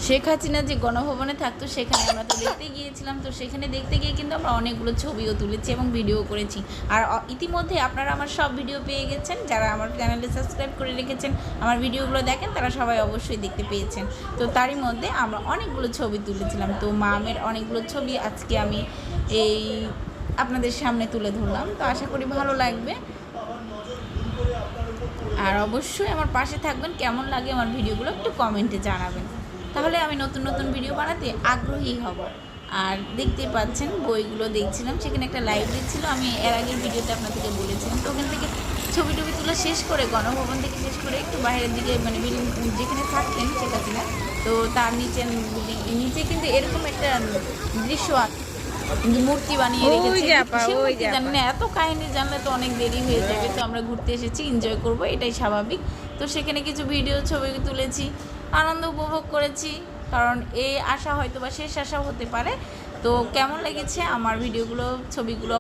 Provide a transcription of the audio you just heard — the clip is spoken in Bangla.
শেখ হাসিনা যে গণভবনে থাকতো সেখানে আমরা তো দেখতে গিয়েছিলাম। তো সেখানে দেখতে গিয়ে কিন্তু আমরা অনেকগুলো ছবিও তুলেছি এবং ভিডিও করেছি। আর ইতিমধ্যে আপনারা আমার সব ভিডিও পেয়ে গেছেন। যারা আমার চ্যানেলে সাবস্ক্রাইব করে রেখেছেন, আমার ভিডিওগুলো দেখেন, তারা সবাই অবশ্যই দেখতে পেয়েছেন। তো তারই মধ্যে আমরা অনেকগুলো ছবি তুলেছিলাম। তো মামের অনেকগুলো ছবি আজকে আমি এই আপনাদের সামনে তুলে ধরলাম। তো আশা করি ভালো লাগবে। আর অবশ্যই আমার পাশে থাকবেন। কেমন লাগে আমার ভিডিওগুলো একটু কমেন্টে জানাবেন, তাহলে আমি নতুন নতুন ভিডিও বানাতে আগ্রহী হব। আর দেখতে পাচ্ছেন বইগুলো দেখছিলাম, সেখানে একটা লাইব্রেরি ছিল। আমি এর আগের ভিডিওতে আপনাদেরকে বলেছিলাম। তো ওখান থেকে ছবি টবি তুলে শেষ করে, গণভবন থেকে শেষ করে একটু বাইরের দিকে, মানে বিল্ডিং যেখানে থাকতেন শেখ হাসিনা, তো তার নিচে কিন্তু এরকম একটা দৃশ্য মূর্তি বানিয়ে রেখেছে। সেই মূর্তি জানি না, এত কাহিনী জানলে তো অনেক দেরি হয়ে যাবে। তো আমরা ঘুরতে এসেছি, এনজয় করব, এটাই স্বাভাবিক। তো সেখানে কিছু ভিডিও ছবি তুলেছি, আনন্দ উপভোগ করেছি। কারণ এই আশা হয়তো বা শেষ আশা হতে পারে। তো কেমন লেগেছে আমার ভিডিওগুলো, ছবিগুলো